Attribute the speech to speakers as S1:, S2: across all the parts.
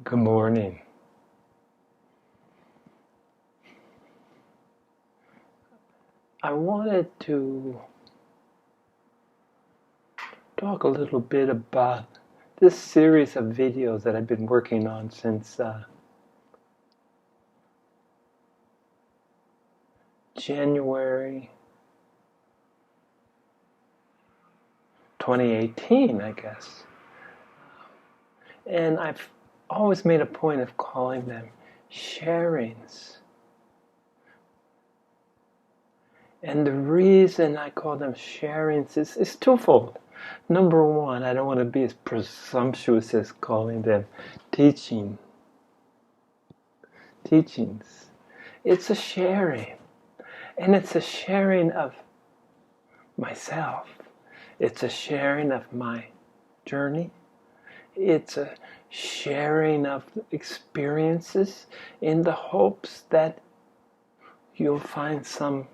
S1: Good morning. I wanted to talk a little bit about this series of videos that I've been working on since January 2018, I guess. And I've always made a point of calling them sharings. And the reason I call them sharings is twofold. Number one, I don't want to be as presumptuous as calling them teachings. It's a sharing. And it's a sharing of myself. It's a sharing of my journey. It's a sharing of experiences in the hopes that you'll find some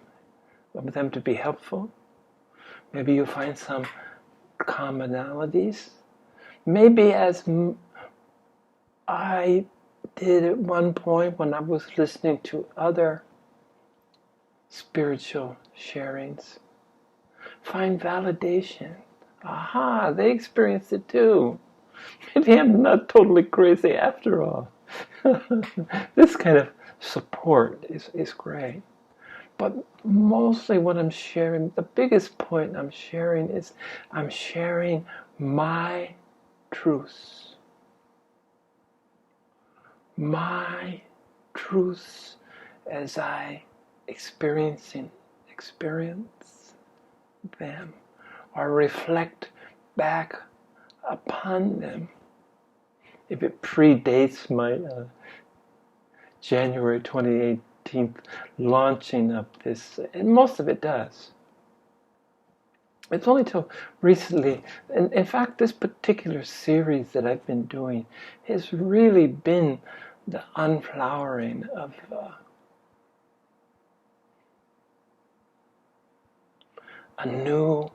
S1: of them to be helpful. Maybe you'll find some commonalities. Maybe as I did at one point when I was listening to other spiritual sharings, find validation. Aha, they experienced it too. Maybe I'm not totally crazy after all. This kind of support is great. But mostly what I'm sharing, the biggest point I'm sharing is I'm sharing my truths. My truths as I experience them or reflect back upon them. If it predates my January 2018 launching of this, and most of it does. It's only till recently, and in fact this particular series that I've been doing has really been the unflowering of a new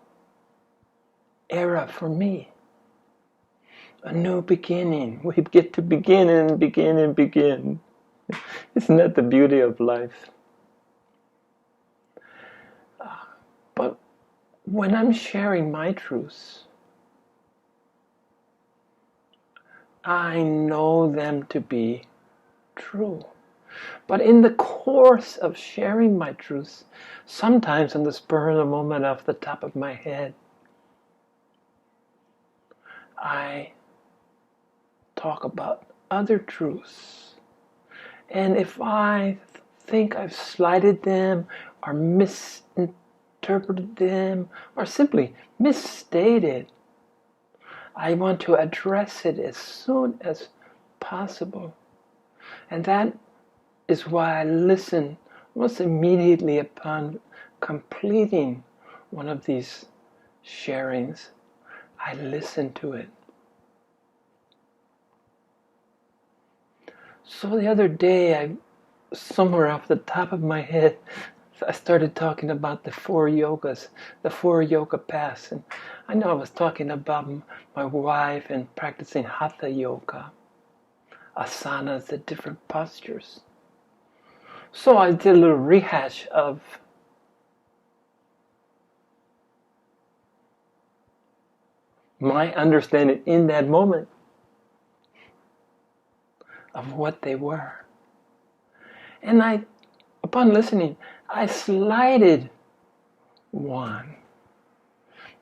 S1: era for me. A new beginning. We get to begin and begin and begin. Isn't that the beauty of life? But when I'm sharing my truths, I know them to be true. But in the course of sharing my truths, sometimes in the spur of the moment off the top of my head, I talk about other truths. And if I think I've slighted them or misinterpreted them or simply misstated, I want to address it as soon as possible. And that is why I listen almost immediately upon completing one of these sharings. I listen to it. So the other day, somewhere off the top of my head, I started talking about the four yogas, the four yoga paths. And I know I was talking about my wife and practicing hatha yoga, asanas, the different postures. So I did a little rehash of my understanding in that moment of what they were. And upon listening, I slighted one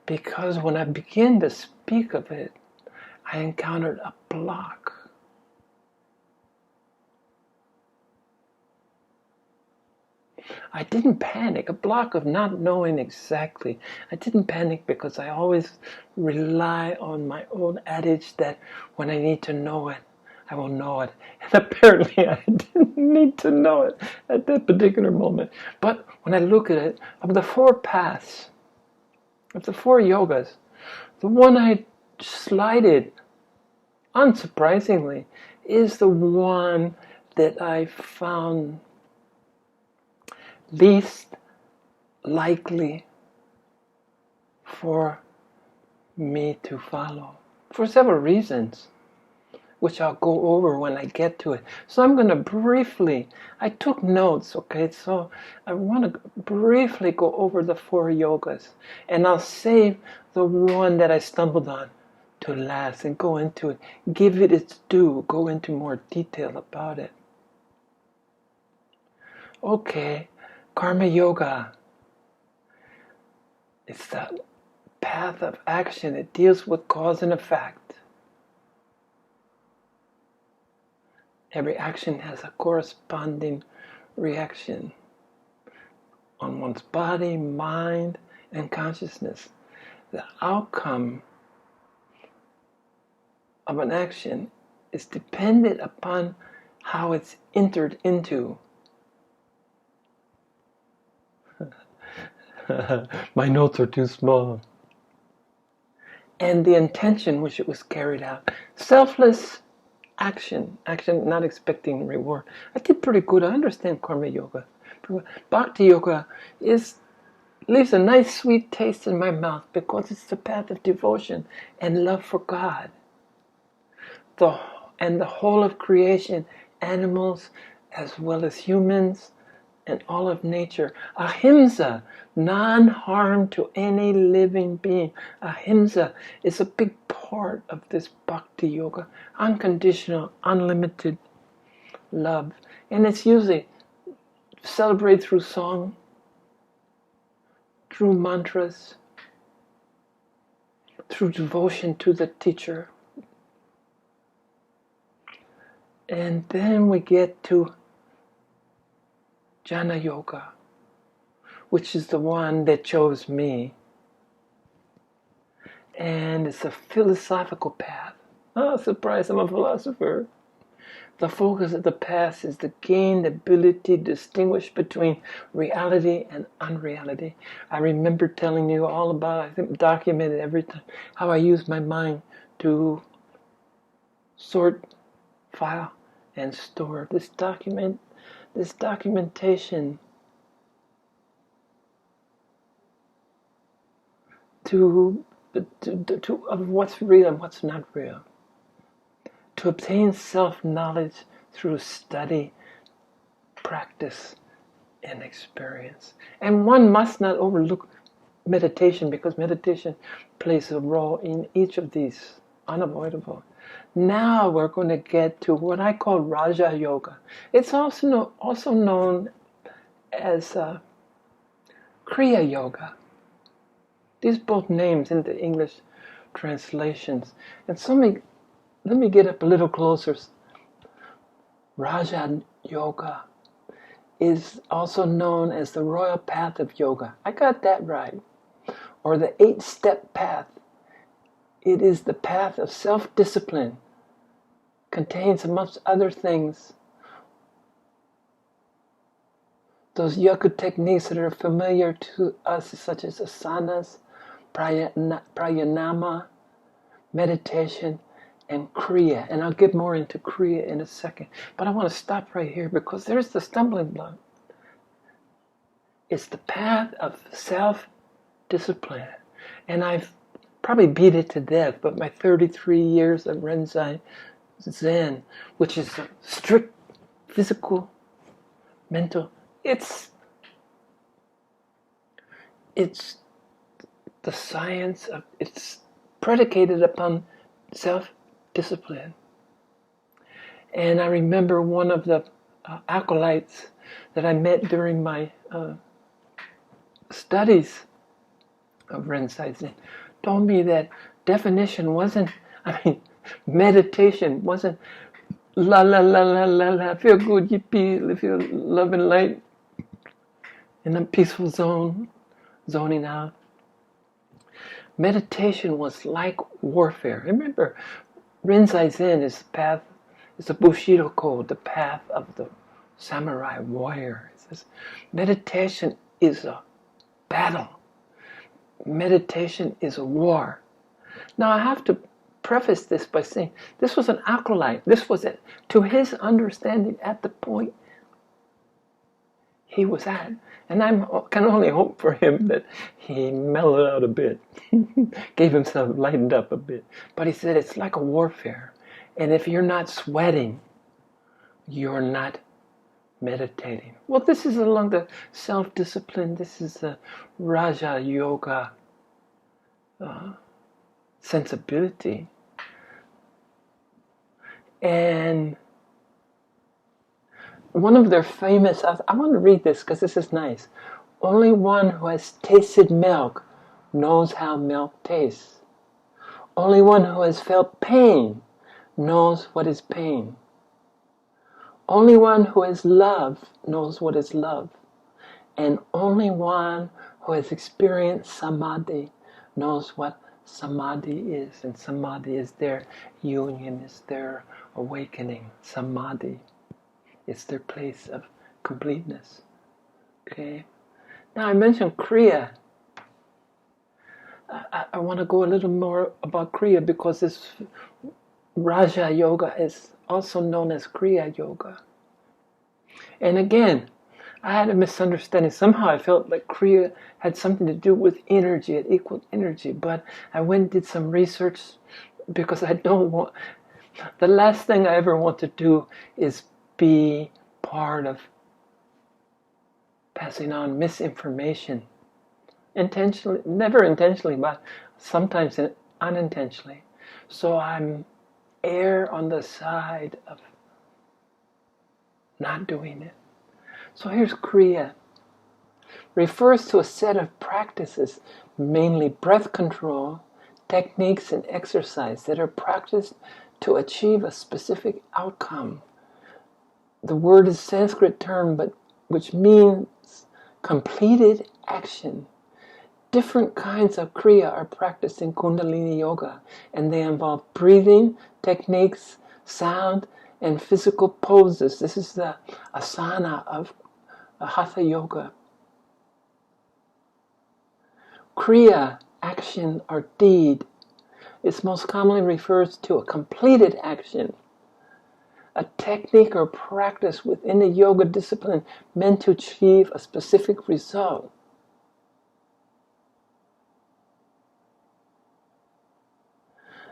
S1: because when I began to speak of it, I encountered a block. I didn't panic, a block of not knowing exactly. I didn't panic because I always rely on my own adage that when I need to know it, I will know it. And apparently I didn't need to know it at that particular moment. But when I look at it, of the four paths, of the four yogas, the one I slighted, unsurprisingly, is the one that I found least likely for me to follow, for several reasons. which I'll go over when I get to it. So I'm going to briefly, I took notes, okay, so I want to briefly go over the 4 yogas, and I'll save the one that I stumbled on to last and go into it, give it its due, go into more detail about it. Okay, Karma Yoga. It's the path of action. It deals with cause and effect. Every action has a corresponding reaction on one's body, mind, and consciousness. The outcome of an action is dependent upon how it's entered into. My notes are too small. And the intention which it was carried out. Selfless action not expecting reward. I did pretty good. I understand Karma Yoga. Bhakti Yoga leaves a nice sweet taste in my mouth because it's the path of devotion and love for God. And the whole of creation, animals as well as humans, and all of nature. Ahimsa, non-harm to any living being. Ahimsa is a big part of this Bhakti Yoga. Unconditional, unlimited love. And it's usually celebrated through song, through mantras, through devotion to the teacher. And then we get to Jnana Yoga, which is the one that chose me. And it's a philosophical path. Oh, surprise, I'm a philosopher. The focus of the path is to gain the ability to distinguish between reality and unreality. I remember telling you all about, I think documented every time, how I use my mind to sort, file, and store this documentation of what's real and what's not real. To obtain self-knowledge through study, practice, and experience. And one must not overlook meditation, because meditation plays a role in each of these, unavoidable. Now we're going to get to what I call Raja Yoga. It's also known as Kriya Yoga. These both names in the English translations. And so let me get up a little closer. Raja Yoga is also known as the royal path of yoga. I got that right. Or the 8-step path. It is the path of self-discipline. Contains, amongst other things, those yoga techniques that are familiar to us, such as asanas, pranayama, meditation, and kriya. And I'll get more into kriya in a second. But I want to stop right here because there's the stumbling block. It's the path of self-discipline. And I've probably beat it to death, but my 33 years of Rinzai Zen, which is a strict physical, mental, it's the science of, it's predicated upon self-discipline. And I remember one of the acolytes that I met during my studies of Rinzai Zen told me that definition wasn't, meditation wasn't la la la la la la, feel good, yippee, live your love and light in a peaceful zone, zoning out. Meditation was like warfare. Remember, Rinzai Zen is the path, it's a Bushido code, the path of the samurai warrior. It says meditation is a battle. Meditation is a war. Now I have to preface this by saying this was an acolyte. This was it, to his understanding at the point he was at. And I can only hope for him that he mellowed out a bit, gave himself, lightened up a bit. But he said it's like a warfare. And if you're not sweating, you're not meditating. Well, this is along the self-discipline. This is the Raja Yoga sensibility. And one of their famous, I want to read this because this is nice. Only one who has tasted milk knows how milk tastes. Only one who has felt pain knows what is pain. Only one who has loved knows what is love. And only one who has experienced samadhi knows what samadhi is. And samadhi is their union, is their awakening. Samadhi. It's their place of completeness. Okay? Now I mentioned Kriya. I want to go a little more about Kriya because this Raja Yoga is also known as Kriya Yoga. And again, I had a misunderstanding. Somehow I felt like Kriya had something to do with energy, it equaled energy. But I went and did some research because I don't want... The last thing I ever want to do is be part of passing on misinformation. Intentionally, never intentionally, but sometimes unintentionally. So I'm err on the side of not doing it. So here's Kriya. Refers to a set of practices, mainly breath control, techniques and exercise that are practiced to achieve a specific outcome. The word is a Sanskrit term, but which means completed action. Different kinds of Kriya are practiced in Kundalini Yoga, and they involve breathing, techniques, sound, and physical poses. This is the asana of Hatha Yoga. Kriya, action or deed, is most commonly refers to a completed action, a technique or practice within the yoga discipline meant to achieve a specific result.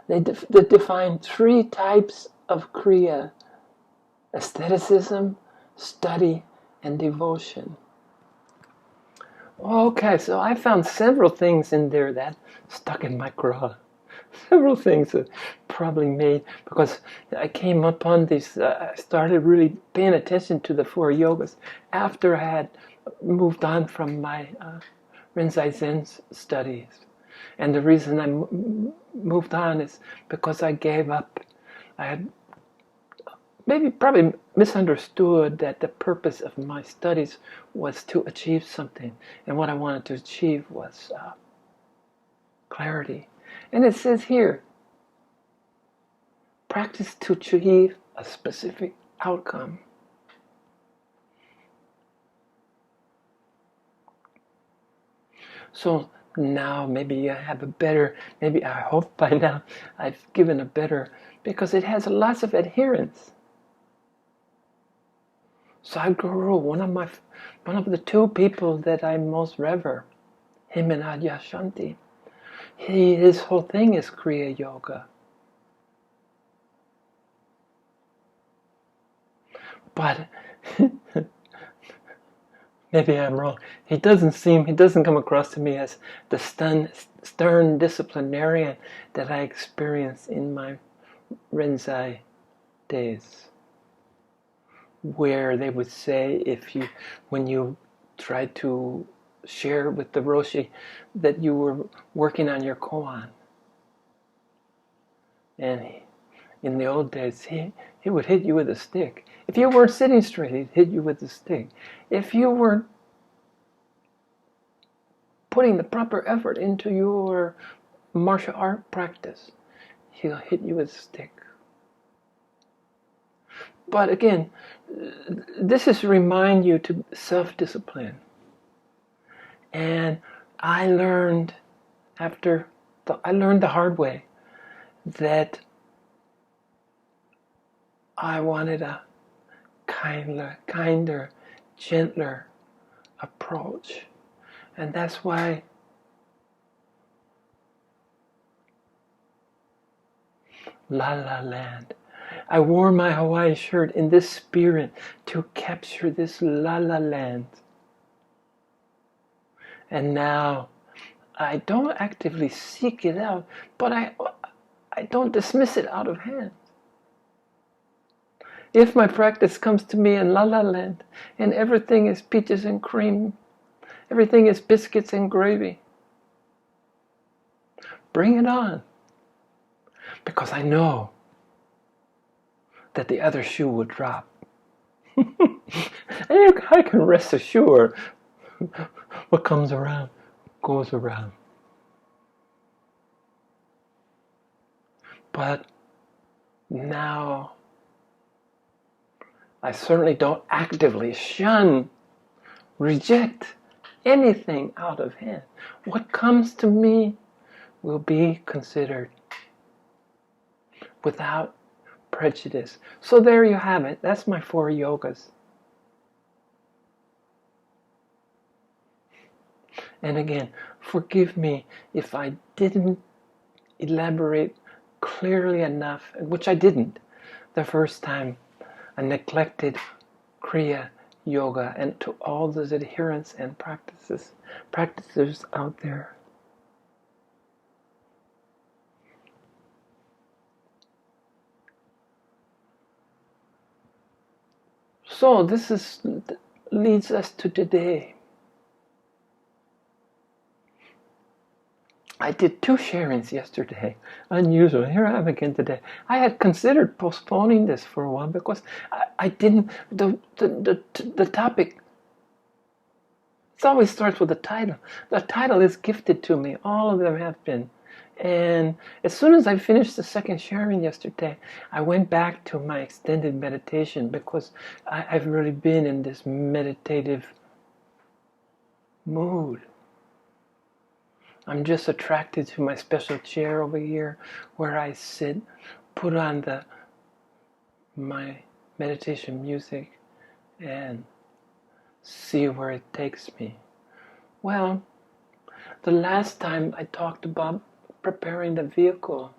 S1: They define three types of Kriya: aestheticism, study, and devotion. Okay, so I found several things in there that stuck in my craw. Several things that probably made, because I came upon these, I started really paying attention to the four yogas after I had moved on from my Rinzai Zen studies. And the reason I moved on is because I gave up. I had probably misunderstood that the purpose of my studies was to achieve something. And what I wanted to achieve was clarity. And it says here, practice to achieve a specific outcome. So now maybe I have a better, maybe I hope by now I've given a better, because it has lots of adherents. Sadhguru, one of the two people that I most revere, him and Adyashanti, his whole thing is Kriya Yoga. But maybe I'm wrong. He doesn't come across to me as the stern disciplinarian that I experienced in my Rinzai days, where they would say when you tried to share with the Roshi that you were working on your koan. And in the old days, he would hit you with a stick. If you weren't sitting straight, he'd hit you with a stick. If you weren't putting the proper effort into your martial art practice, he'll hit you with a stick. But again, this is to remind you to self-discipline. And I learned the hard way that I wanted a kinder, gentler approach. And that's why La La Land, I wore my Hawaii shirt in this spirit to capture this la-la land. And now I don't actively seek it out, but I don't dismiss it out of hand. If my practice comes to me in la-la land and everything is peaches and cream, everything is biscuits and gravy, bring it on. Because I know that the other shoe will drop. And I can rest assured what comes around goes around. But now I certainly don't actively shun, reject anything out of hand. What comes to me will be considered without prejudice. So there you have it. That's my 4 yogas. And again, forgive me if I didn't elaborate clearly enough, which I didn't the first time. I neglected Kriya Yoga, and to all those adherents and practitioners out there. So this leads us to today. I did 2 sharings yesterday. Unusual. Here I am again today. I had considered postponing this for a while because I didn't. The topic. It always starts with the title. The title is gifted to me. All of them have been. And as soon as I finished the second sharing yesterday, I went back to my extended meditation because I've really been in this meditative mood. I'm just attracted to my special chair over here where I sit, put on my meditation music, and see where it takes me. Well, the last time I talked about preparing the vehicle,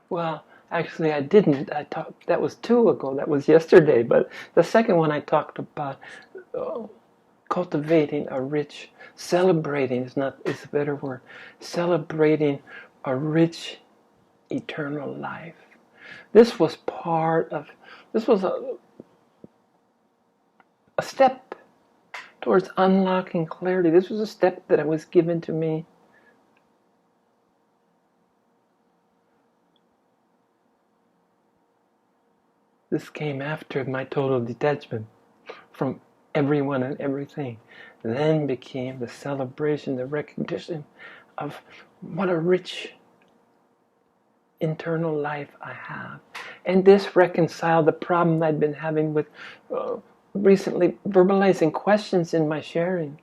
S1: well, actually I didn't. That was 2 ago. That was yesterday. But the second one I talked about cultivating a rich, celebrating is a better word, celebrating a rich eternal life. This was a step towards unlocking clarity. This was a step that was given to me This came after my total detachment from everyone and everything. Then became the celebration, the recognition of what a rich internal life I have. And this reconciled the problem I'd been having with recently verbalizing questions in my sharing.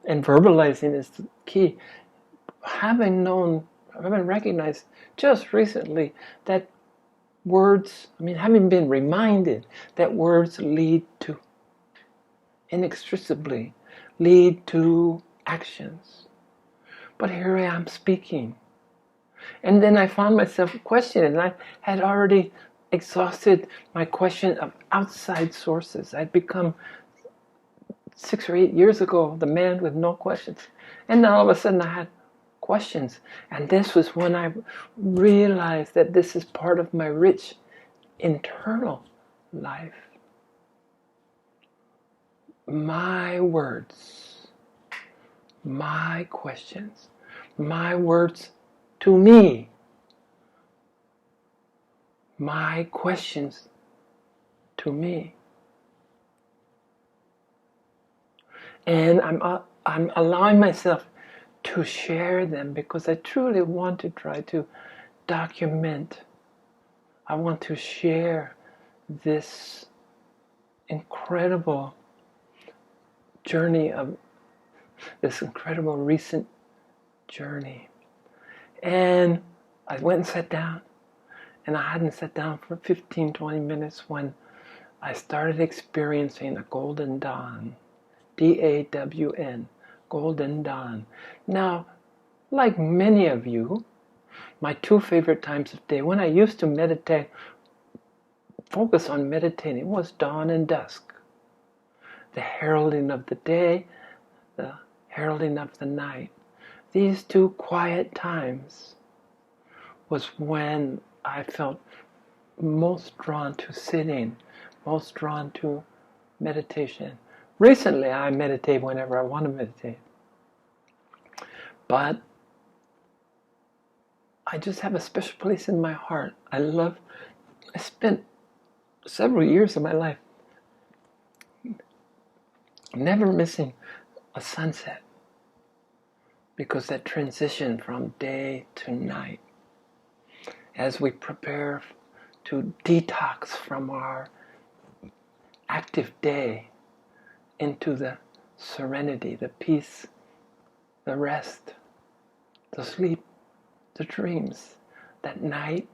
S1: And verbalizing is the key. Having recognized just recently that having been reminded that words inextricably lead to actions. But here I am speaking. And then I found myself questioning, and I had already exhausted my question of outside sources. I'd become 6 or 8 years ago the man with no questions. And now all of a sudden I had questions. And this was when I realized that this is part of my rich internal life. My words, my questions, my words to me, my questions to me. And I'm allowing myself to share them because I truly want to try to document. I want to share this incredible journey this incredible recent journey. And I went and sat down, and I hadn't sat down for 15-20 minutes when I started experiencing a golden dawn. D-A-W-N, golden dawn. Now, like many of you, My two favorite times of day, when I used to meditate, focus on meditating, was dawn and dusk. The heralding of the day, the heralding of the night. These two quiet times was when I felt most drawn to sitting, most drawn to meditation. Recently, I meditate whenever I want to meditate. But I just have a special place in my heart. I spent several years of my life never missing a sunset, because that transition from day to night, as we prepare to detox from our active day into the serenity, the peace, the rest, the sleep, the dreams that night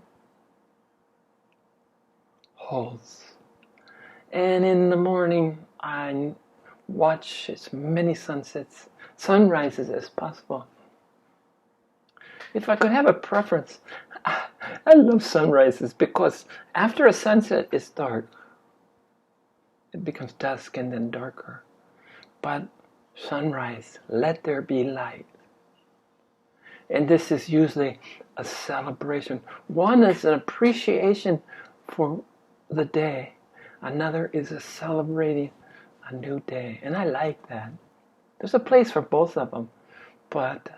S1: holds. And in the morning, I watch as many sunrises as possible. If I could have a preference, I love sunrises, because after a sunset, it's dark. It becomes dusk and then darker. But sunrise, let there be light. And this is usually a celebration. One is an appreciation for the day. Another is a celebrating a new day. And I like that. There's a place for both of them. But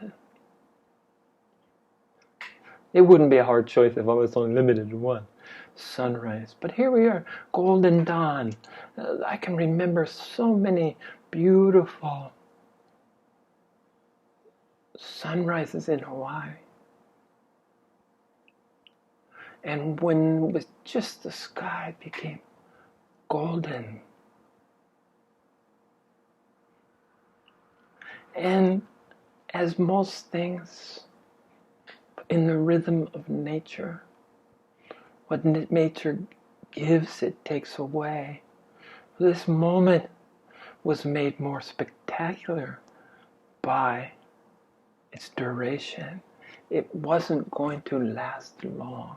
S1: it wouldn't be a hard choice if I was only limited to one. Sunrise. But here we are, golden dawn. I can remember so many beautiful sunrises in Hawaii. And when with just the sky became golden. And as most things in the rhythm of nature, what nature gives, it takes away. This moment was made more spectacular by its duration. It wasn't going to last long.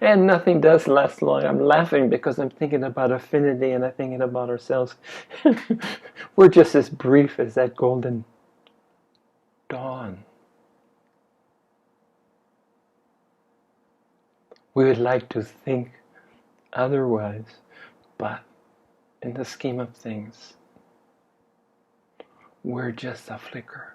S1: And nothing does last long. I'm laughing because I'm thinking about affinity, and I'm thinking about ourselves. We're just as brief as that golden dawn. We would like to think otherwise, but in the scheme of things, we're just a flicker.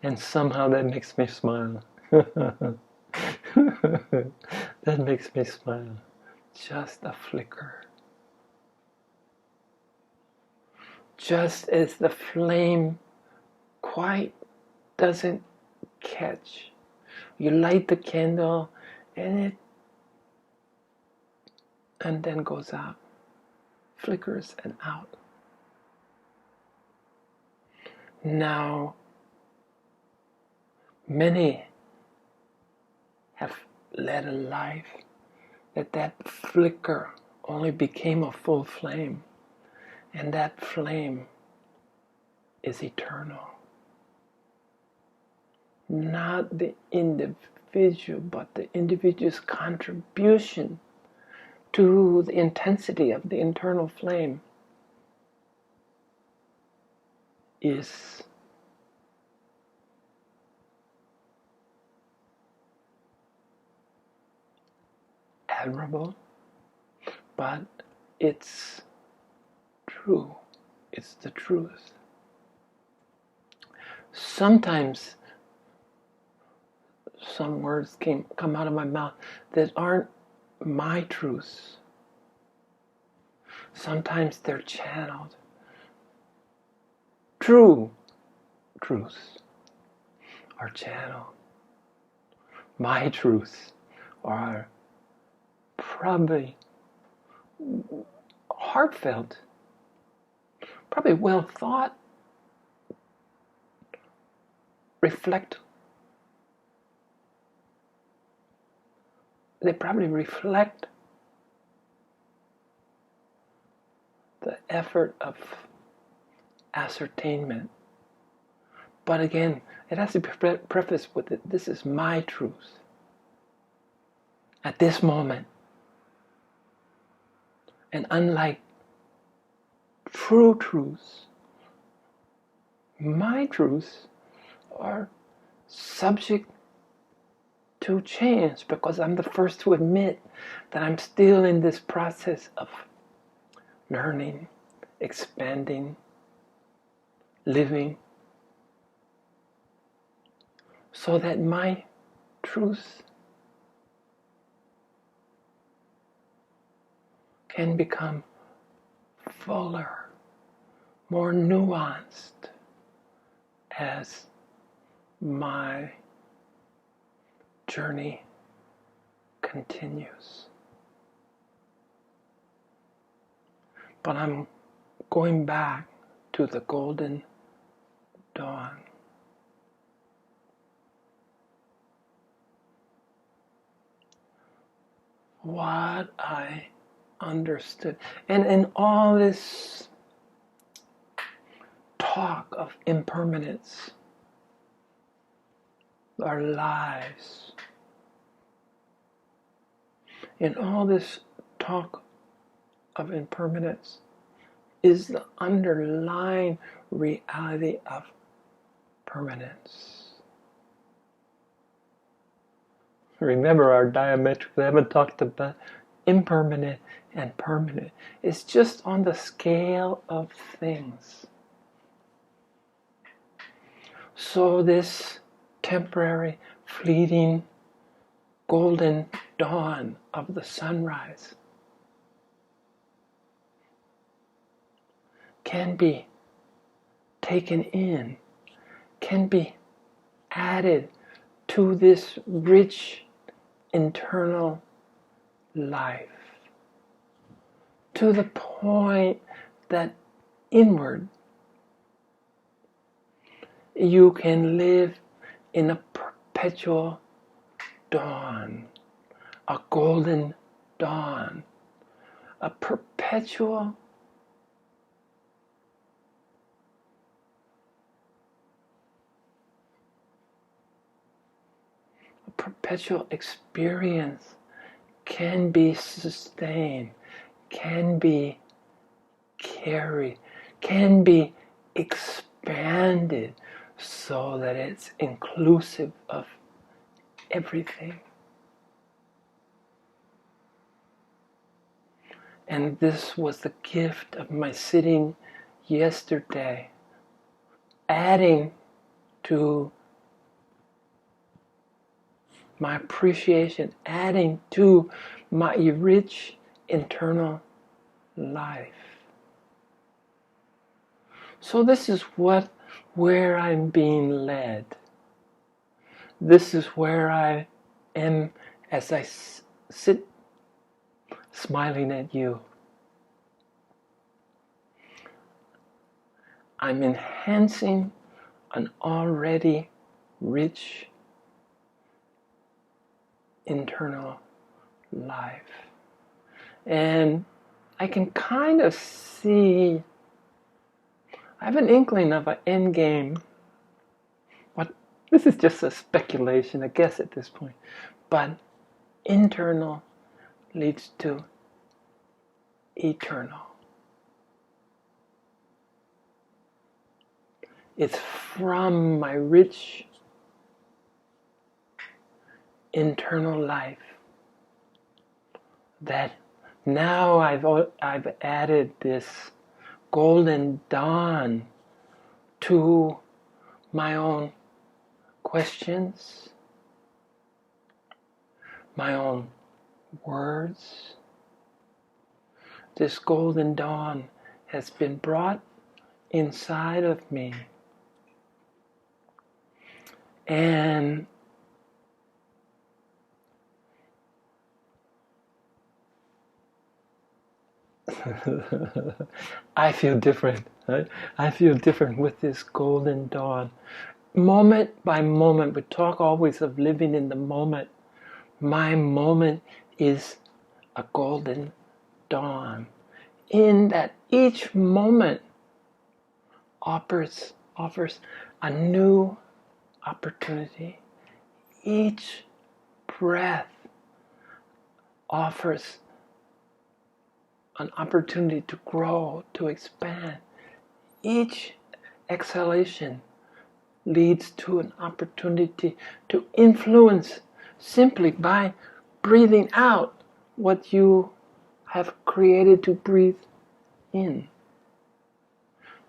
S1: And somehow that makes me smile. That makes me smile. Just a flicker. Just as the flame quite doesn't catch. You light the candle and then goes out. Flickers and out. Now, many have led a life that flicker only became a full flame. And that flame is eternal. Not the individual, but the individual's contribution to the intensity of the internal flame is admirable, but it's true. It's the truth. Sometimes some words come out of my mouth that aren't my truths. Sometimes they're channeled. True truths are channeled. My truths are probably heartfelt, probably well thought, they probably reflect the effort of ascertainment. But again, it has to be prefaced with it. This is my truth. At this moment. And unlike true truths, my truths are subject to change, because I'm the first to admit that I'm still in this process of learning, expanding, living, so that my truth can become fuller, more nuanced as my journey continues. But I'm going back to the golden dawn. What I understood. And in all this talk of impermanence, our lives, in all this talk of impermanence, is the underlying reality of permanence. Remember our diametric, we haven't talked about impermanent and permanent. It's just on the scale of things. So this temporary, fleeting, golden dawn of the sunrise can be taken in, can be added to this rich internal life, to the point that inward you can live in a perpetual dawn, a golden dawn, a perpetual experience can be sustained, can be carried, can be expanded so that it's inclusive of everything. And this was the gift of my sitting yesterday, adding to my appreciation, adding to my rich internal life. So this is where I'm being led. This is where I am as I sit smiling at you. I'm enhancing an already rich internal life. And I can kind of see, I have an inkling of an end game. But this is just a speculation, I guess, at this point. But internal leads to eternal. It's from my rich internal life that now I've added this golden dawn to my own questions, my own words. This golden dawn has been brought inside of me. And I feel different. Right? I feel different with this golden dawn. Moment by moment, we talk always of living in the moment. My moment is a golden dawn. in that each moment offers a new opportunity. Each breath offers an opportunity to grow, to expand. Each exhalation leads to an opportunity to influence simply by breathing out what you have created to breathe in.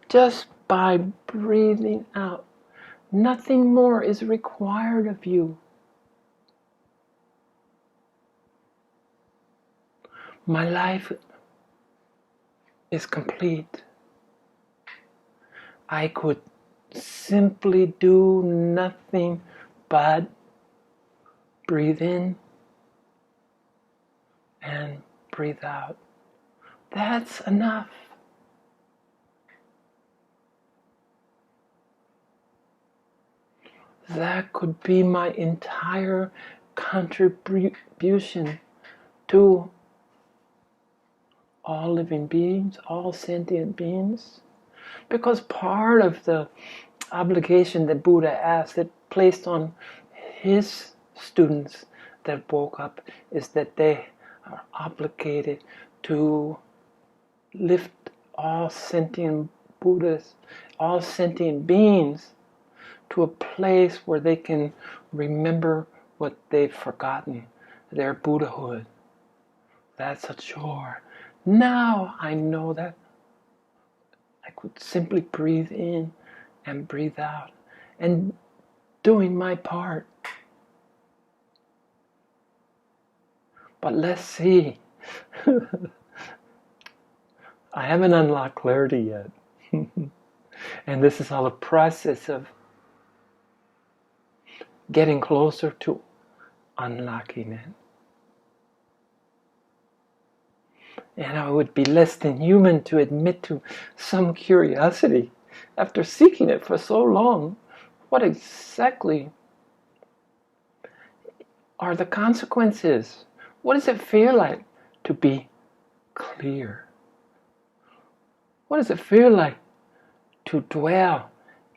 S1: Just by breathing out, nothing more is required of you. My life is complete. I could simply do nothing but breathe in and breathe out. That's enough. That could be my entire contribution to all living beings, all sentient beings. Because part of the obligation that Buddha asked, that placed on his students that woke up, is that they are obligated to lift all sentient Buddhas, all sentient beings, to a place where they can remember what they've forgotten, their Buddhahood. That's a chore. Now I know that I could simply breathe in and breathe out, and doing my part. But let's see. I haven't unlocked clarity yet. And this is all a process of getting closer to unlocking it. And I would be less than human to admit to some curiosity, after seeking it for so long, what exactly are the consequences? What does it feel like to be clear? What does it feel like to dwell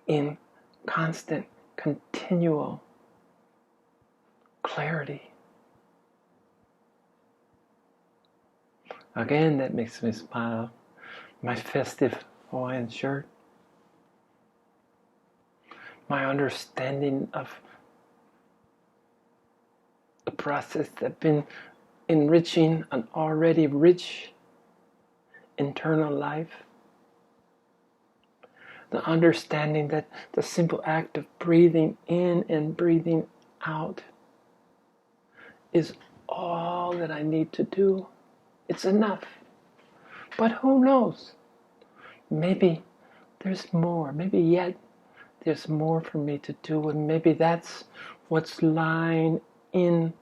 S1: in constant, continual clarity? Again, that makes me smile. My festive Hawaiian shirt. My understanding of the process that's been enriching an already rich internal life. The understanding that the simple act of breathing in and breathing out is all that I need to do. It's enough. But who knows? Maybe there's more. Maybe yet there's more for me to do, and maybe that's what's lying in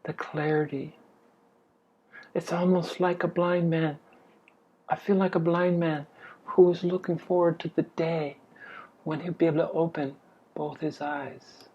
S1: the clarity. It's almost like a blind man. I feel like a blind man who is looking forward to the day when he'll be able to open both his eyes.